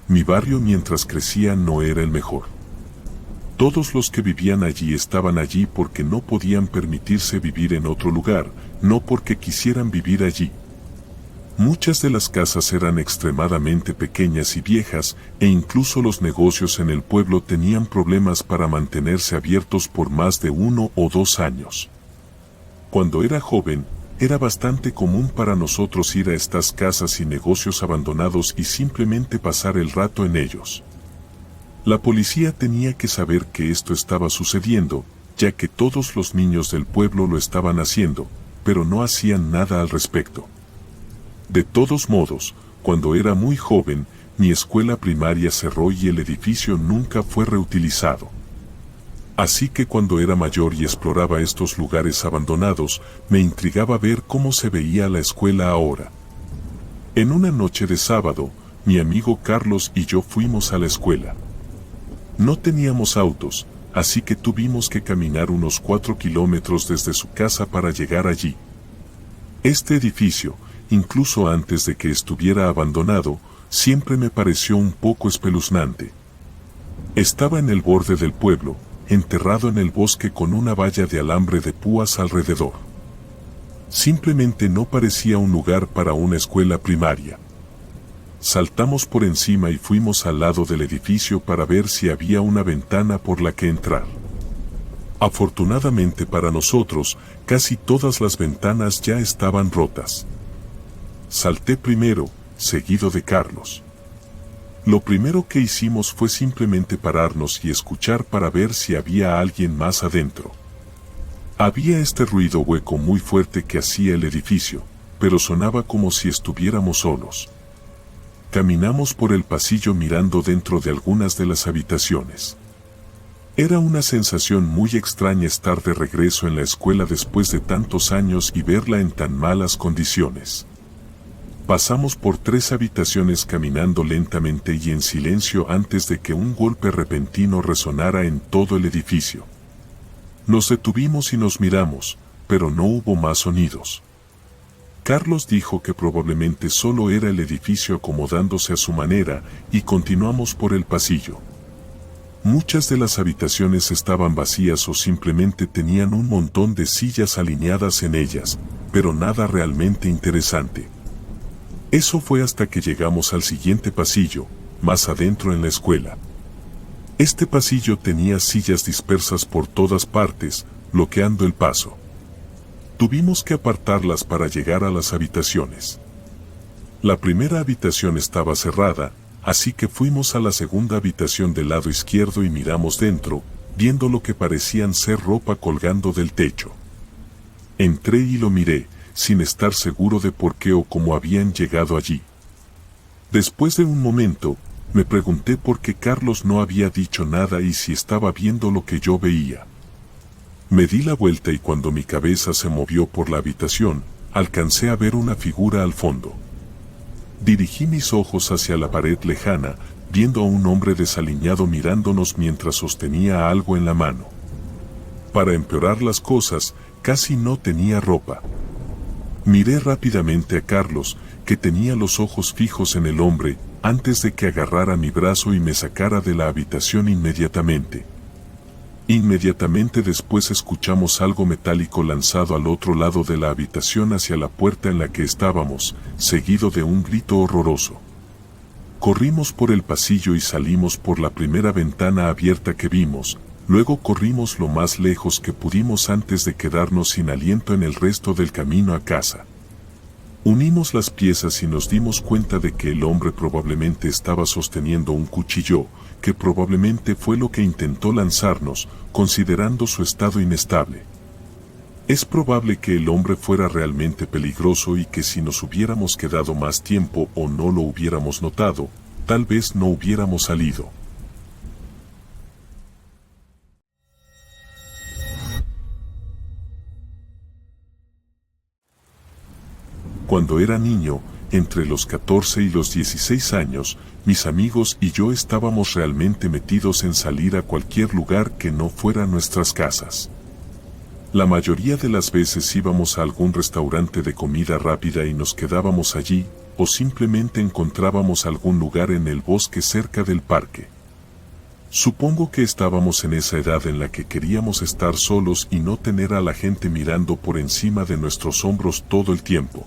Mi barrio mientras crecía no era el mejor. Todos los que vivían allí estaban allí porque no podían permitirse vivir en otro lugar, no porque quisieran vivir allí. Muchas de las casas eran extremadamente pequeñas y viejas, e incluso los negocios en el pueblo tenían problemas para mantenerse abiertos por más de 1 o 2 años. Cuando era joven, era bastante común para nosotros ir a estas casas y negocios abandonados y simplemente pasar el rato en ellos. La policía tenía que saber que esto estaba sucediendo, ya que todos los niños del pueblo lo estaban haciendo, pero no hacían nada al respecto. De todos modos, cuando era muy joven, mi escuela primaria cerró y el edificio nunca fue reutilizado. Así que cuando era mayor y exploraba estos lugares abandonados, me intrigaba ver cómo se veía la escuela ahora. En una noche de sábado, mi amigo Carlos y yo fuimos a la escuela. No teníamos autos, así que tuvimos que caminar unos 4 kilómetros desde su casa para llegar allí. Este edificio, incluso antes de que estuviera abandonado, siempre me pareció un poco espeluznante. Estaba en el borde del pueblo, enterrado en el bosque con una valla de alambre de púas alrededor. Simplemente no parecía un lugar para una escuela primaria. Saltamos por encima y fuimos al lado del edificio para ver si había una ventana por la que entrar. Afortunadamente para nosotros, casi todas las ventanas ya estaban rotas. Salté primero, seguido de Carlos. Lo primero que hicimos fue simplemente pararnos y escuchar para ver si había alguien más adentro. Había este ruido hueco muy fuerte que hacía el edificio, pero sonaba como si estuviéramos solos. Caminamos por el pasillo mirando dentro de algunas de las habitaciones. Era una sensación muy extraña estar de regreso en la escuela después de tantos años y verla en tan malas condiciones. Pasamos por 3 habitaciones caminando lentamente y en silencio antes de que un golpe repentino resonara en todo el edificio. Nos detuvimos y nos miramos, pero no hubo más sonidos. Carlos dijo que probablemente solo era el edificio acomodándose a su manera y continuamos por el pasillo. Muchas de las habitaciones estaban vacías o simplemente tenían un montón de sillas alineadas en ellas, pero nada realmente interesante. Eso fue hasta que llegamos al siguiente pasillo, más adentro en la escuela. Este pasillo tenía sillas dispersas por todas partes, bloqueando el paso. Tuvimos que apartarlas para llegar a las habitaciones. La primera habitación estaba cerrada, así que fuimos a la segunda habitación del lado izquierdo y miramos dentro, viendo lo que parecían ser ropa colgando del techo. Entré y lo miré, sin estar seguro de por qué o cómo habían llegado allí. Después de un momento, me pregunté por qué Carlos no había dicho nada y si estaba viendo lo que yo veía. Me di la vuelta y cuando mi cabeza se movió por la habitación, alcancé a ver una figura al fondo. Dirigí mis ojos hacia la pared lejana, viendo a un hombre desaliñado mirándonos mientras sostenía algo en la mano. Para empeorar las cosas, casi no tenía ropa. Miré rápidamente a Carlos, que tenía los ojos fijos en el hombre, antes de que agarrara mi brazo y me sacara de la habitación inmediatamente. Inmediatamente después escuchamos algo metálico lanzado al otro lado de la habitación hacia la puerta en la que estábamos, seguido de un grito horroroso. Corrimos por el pasillo y salimos por la primera ventana abierta que vimos, luego corrimos lo más lejos que pudimos antes de quedarnos sin aliento en el resto del camino a casa. Unimos las piezas y nos dimos cuenta de que el hombre probablemente estaba sosteniendo un cuchillo, que probablemente fue lo que intentó lanzarnos, considerando su estado inestable. Es probable que el hombre fuera realmente peligroso y que si nos hubiéramos quedado más tiempo o no lo hubiéramos notado, tal vez no hubiéramos salido. Cuando era niño, entre los 14 y los 16 años, mis amigos y yo estábamos realmente metidos en salir a cualquier lugar que no fuera nuestras casas. La mayoría de las veces íbamos a algún restaurante de comida rápida y nos quedábamos allí, o simplemente encontrábamos algún lugar en el bosque cerca del parque. Supongo que estábamos en esa edad en la que queríamos estar solos y no tener a la gente mirando por encima de nuestros hombros todo el tiempo.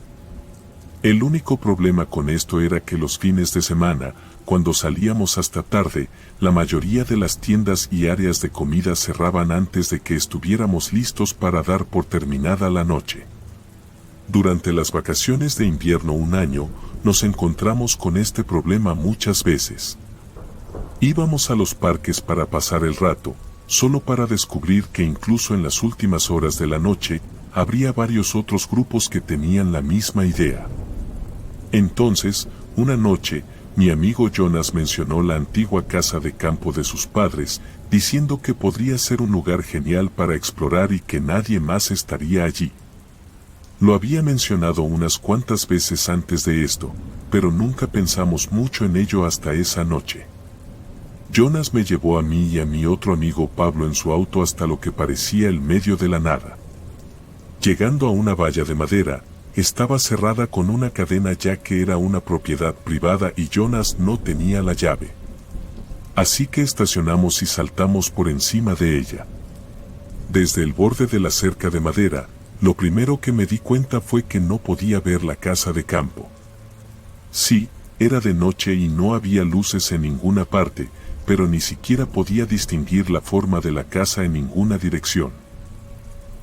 El único problema con esto era que los fines de semana, cuando salíamos hasta tarde, la mayoría de las tiendas y áreas de comida cerraban antes de que estuviéramos listos para dar por terminada la noche. Durante las vacaciones de invierno un año, nos encontramos con este problema muchas veces. Íbamos a los parques para pasar el rato, solo para descubrir que incluso en las últimas horas de la noche, habría varios otros grupos que tenían la misma idea. Entonces, una noche, mi amigo Jonas mencionó la antigua casa de campo de sus padres, diciendo que podría ser un lugar genial para explorar y que nadie más estaría allí. Lo había mencionado unas cuantas veces antes de esto, pero nunca pensamos mucho en ello hasta esa noche. Jonas me llevó a mí y a mi otro amigo Pablo en su auto hasta lo que parecía el medio de la nada. Llegando a una valla de madera, estaba cerrada con una cadena ya que era una propiedad privada y Jonas no tenía la llave. Así que estacionamos y saltamos por encima de ella. Desde el borde de la cerca de madera, lo primero que me di cuenta fue que no podía ver la casa de campo. Sí, era de noche y no había luces en ninguna parte, pero ni siquiera podía distinguir la forma de la casa en ninguna dirección.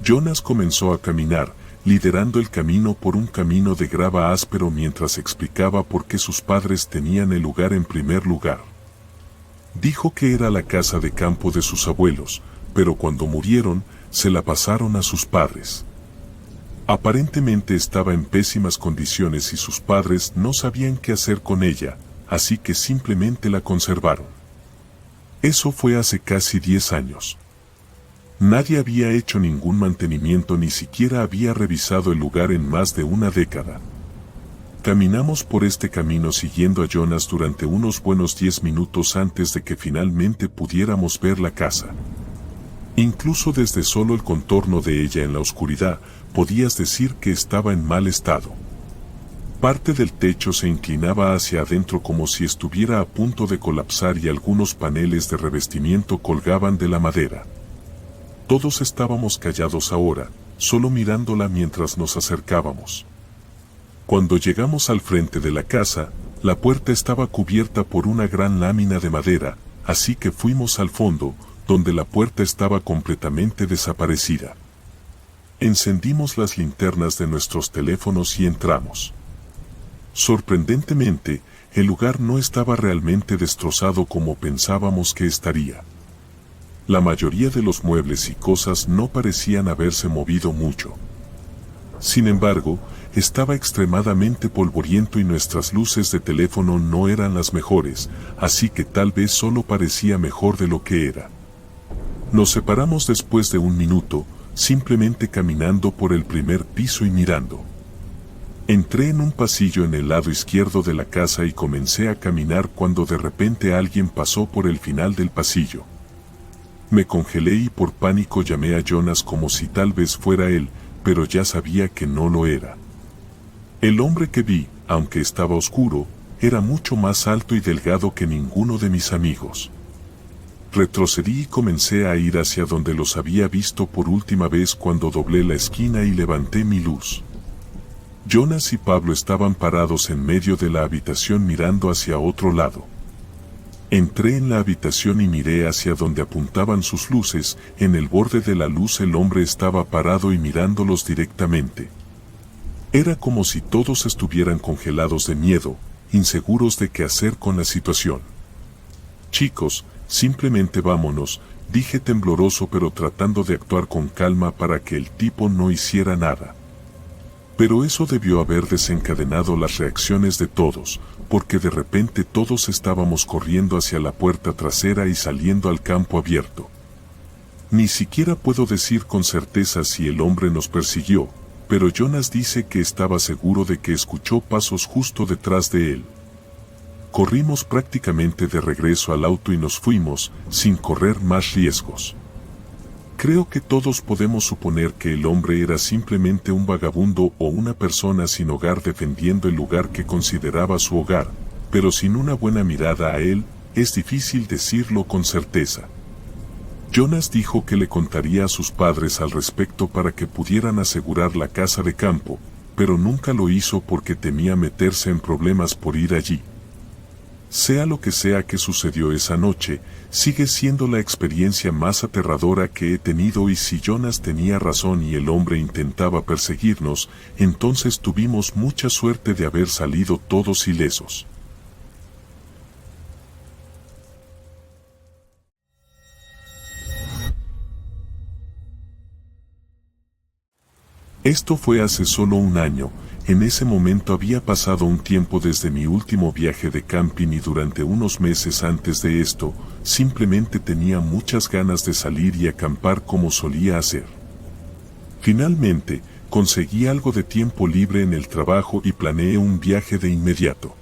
Jonas comenzó a caminar, liderando el camino por un camino de grava áspero mientras explicaba por qué sus padres tenían el lugar en primer lugar. Dijo que era la casa de campo de sus abuelos, pero cuando murieron, se la pasaron a sus padres. Aparentemente estaba en pésimas condiciones y sus padres no sabían qué hacer con ella, así que simplemente la conservaron. Eso fue hace casi 10 años. Nadie había hecho ningún mantenimiento, ni siquiera había revisado el lugar en más de una década. Caminamos por este camino siguiendo a Jonas durante unos buenos 10 minutos antes de que finalmente pudiéramos ver la casa. Incluso desde solo el contorno de ella en la oscuridad, podías decir que estaba en mal estado. Parte del techo se inclinaba hacia adentro como si estuviera a punto de colapsar y algunos paneles de revestimiento colgaban de la madera. Todos estábamos callados ahora, solo mirándola mientras nos acercábamos. Cuando llegamos al frente de la casa, la puerta estaba cubierta por una gran lámina de madera, así que fuimos al fondo, donde la puerta estaba completamente desaparecida. Encendimos las linternas de nuestros teléfonos y entramos. Sorprendentemente, el lugar no estaba realmente destrozado como pensábamos que estaría. La mayoría de los muebles y cosas no parecían haberse movido mucho. Sin embargo, estaba extremadamente polvoriento y nuestras luces de teléfono no eran las mejores, así que tal vez solo parecía mejor de lo que era. Nos separamos después de un minuto, simplemente caminando por el primer piso y mirando. Entré en un pasillo en el lado izquierdo de la casa y comencé a caminar cuando de repente alguien pasó por el final del pasillo. Me congelé y por pánico llamé a Jonas como si tal vez fuera él, pero ya sabía que no lo era. El hombre que vi, aunque estaba oscuro, era mucho más alto y delgado que ninguno de mis amigos. Retrocedí y comencé a ir hacia donde los había visto por última vez cuando doblé la esquina y levanté mi luz. Jonas y Pablo estaban parados en medio de la habitación mirando hacia otro lado. Entré en la habitación y miré hacia donde apuntaban sus luces. En el borde de la luz el hombre estaba parado y mirándolos directamente. Era como si todos estuvieran congelados de miedo, inseguros de qué hacer con la situación. Chicos, simplemente vámonos, dije tembloroso pero tratando de actuar con calma para que el tipo no hiciera nada. Pero eso debió haber desencadenado las reacciones de todos, porque de repente todos estábamos corriendo hacia la puerta trasera y saliendo al campo abierto. Ni siquiera puedo decir con certeza si el hombre nos persiguió, pero Jonas dice que estaba seguro de que escuchó pasos justo detrás de él. Corrimos prácticamente de regreso al auto y nos fuimos, sin correr más riesgos. Creo que todos podemos suponer que el hombre era simplemente un vagabundo o una persona sin hogar defendiendo el lugar que consideraba su hogar, pero sin una buena mirada a él, es difícil decirlo con certeza. Jonas dijo que le contaría a sus padres al respecto para que pudieran asegurar la casa de campo, pero nunca lo hizo porque temía meterse en problemas por ir allí. Sea lo que sea que sucedió esa noche, sigue siendo la experiencia más aterradora que he tenido, y si Jonas tenía razón y el hombre intentaba perseguirnos, entonces tuvimos mucha suerte de haber salido todos ilesos. Esto fue hace solo un año. En ese momento había pasado un tiempo desde mi último viaje de camping y durante unos meses antes de esto, simplemente tenía muchas ganas de salir y acampar como solía hacer. Finalmente, conseguí algo de tiempo libre en el trabajo y planeé un viaje de inmediato.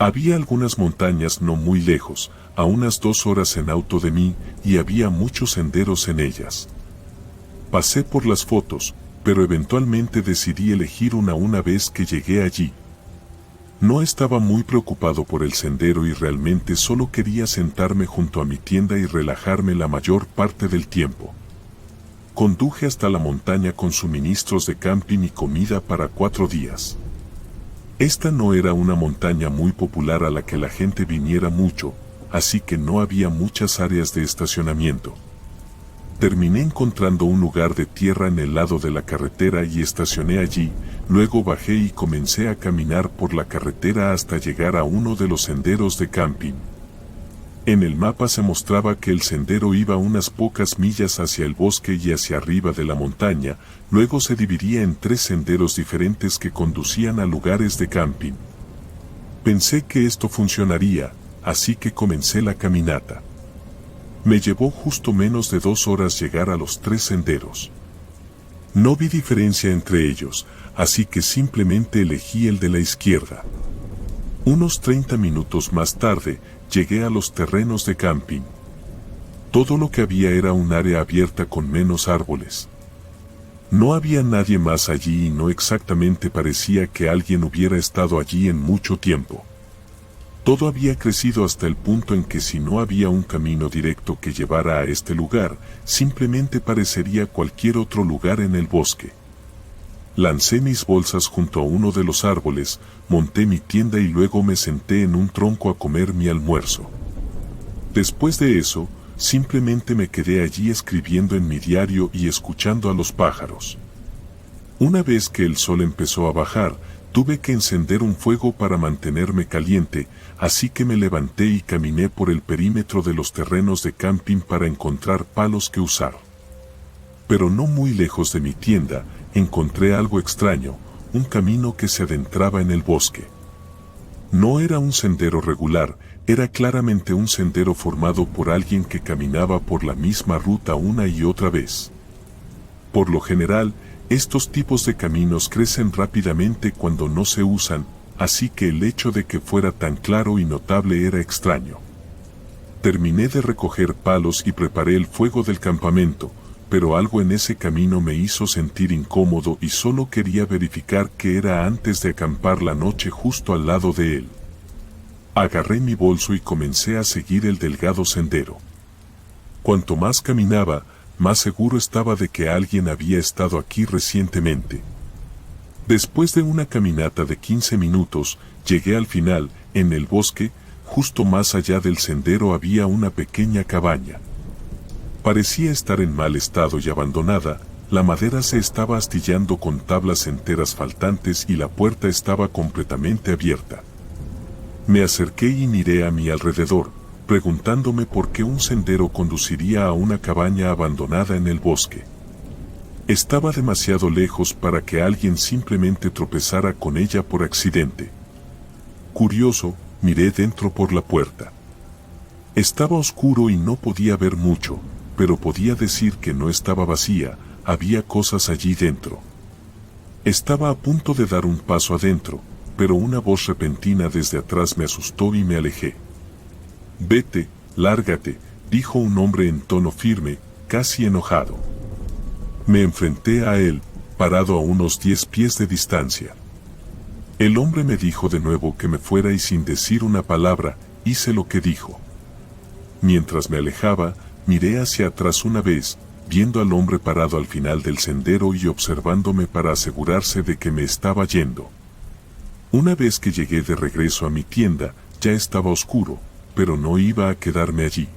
Había algunas montañas no muy lejos, a unas 2 horas en auto de mí, y había muchos senderos en ellas. Pasé por las fotos, pero eventualmente decidí elegir una vez que llegué allí. No estaba muy preocupado por el sendero y realmente solo quería sentarme junto a mi tienda y relajarme la mayor parte del tiempo. Conduje hasta la montaña con suministros de camping y comida para 4 días. Esta no era una montaña muy popular a la que la gente viniera mucho, así que no había muchas áreas de estacionamiento. Terminé encontrando un lugar de tierra en el lado de la carretera y estacioné allí, luego bajé y comencé a caminar por la carretera hasta llegar a uno de los senderos de camping. En el mapa se mostraba que el sendero iba unas pocas millas hacia el bosque y hacia arriba de la montaña, luego se dividía en 3 senderos diferentes que conducían a lugares de camping. Pensé que esto funcionaría, así que comencé la caminata. Me llevó justo menos de 2 horas llegar a los 3 senderos. No vi diferencia entre ellos, así que simplemente elegí el de la izquierda. Unos 30 minutos más tarde, llegué a los terrenos de camping. Todo lo que había era un área abierta con menos árboles. No había nadie más allí y no exactamente parecía que alguien hubiera estado allí en mucho tiempo. Todo había crecido hasta el punto en que si no había un camino directo que llevara a este lugar, simplemente parecería cualquier otro lugar en el bosque. Lancé mis bolsas junto a uno de los árboles, monté mi tienda y luego me senté en un tronco a comer mi almuerzo. Después de eso, simplemente me quedé allí escribiendo en mi diario y escuchando a los pájaros. Una vez que el sol empezó a bajar, tuve que encender un fuego para mantenerme caliente, así que me levanté y caminé por el perímetro de los terrenos de camping para encontrar palos que usar. Pero no muy lejos de mi tienda, encontré algo extraño, un camino que se adentraba en el bosque. No era un sendero regular, era claramente un sendero formado por alguien que caminaba por la misma ruta una y otra vez. Por lo general, estos tipos de caminos crecen rápidamente cuando no se usan, así que el hecho de que fuera tan claro y notable era extraño. Terminé de recoger palos y preparé el fuego del campamento, pero algo en ese camino me hizo sentir incómodo y solo quería verificar que era antes de acampar la noche justo al lado de él. Agarré mi bolso y comencé a seguir el delgado sendero. Cuanto más caminaba, más seguro estaba de que alguien había estado aquí recientemente. Después de una caminata de 15 minutos, llegué al final. En el bosque, justo más allá del sendero había una pequeña cabaña. Parecía estar en mal estado y abandonada, la madera se estaba astillando con tablas enteras faltantes y la puerta estaba completamente abierta. Me acerqué y miré a mi alrededor, preguntándome por qué un sendero conduciría a una cabaña abandonada en el bosque. Estaba demasiado lejos para que alguien simplemente tropezara con ella por accidente. Curioso, miré dentro por la puerta. Estaba oscuro y no podía ver mucho, pero podía decir que no estaba vacía, había cosas allí dentro. Estaba a punto de dar un paso adentro, pero una voz repentina desde atrás me asustó y me alejé. «Vete, lárgate», dijo un hombre en tono firme, casi enojado. Me enfrenté a él, parado a unos 10 pies de distancia. El hombre me dijo de nuevo que me fuera y sin decir una palabra, hice lo que dijo. Mientras me alejaba, miré hacia atrás una vez, viendo al hombre parado al final del sendero y observándome para asegurarse de que me estaba yendo. Una vez que llegué de regreso a mi tienda, ya estaba oscuro, pero no iba a quedarme allí.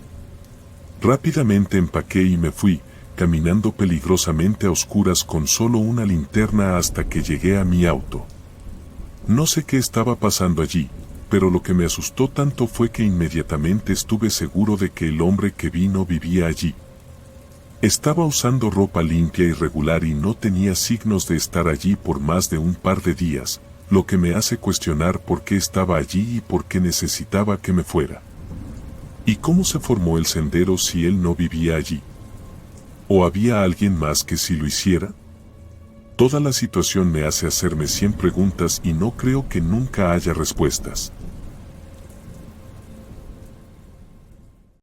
Rápidamente empaqué y me fui, caminando peligrosamente a oscuras con solo una linterna hasta que llegué a mi auto. No sé qué estaba pasando allí, pero lo que me asustó tanto fue que inmediatamente estuve seguro de que el hombre que vi no vivía allí. Estaba usando ropa limpia y regular y no tenía signos de estar allí por más de un par de días, lo que me hace cuestionar por qué estaba allí y por qué necesitaba que me fuera. ¿Y cómo se formó el sendero si él no vivía allí? ¿O había alguien más que sí lo hiciera? Toda la situación me hace hacerme 100 preguntas y no creo que nunca haya respuestas.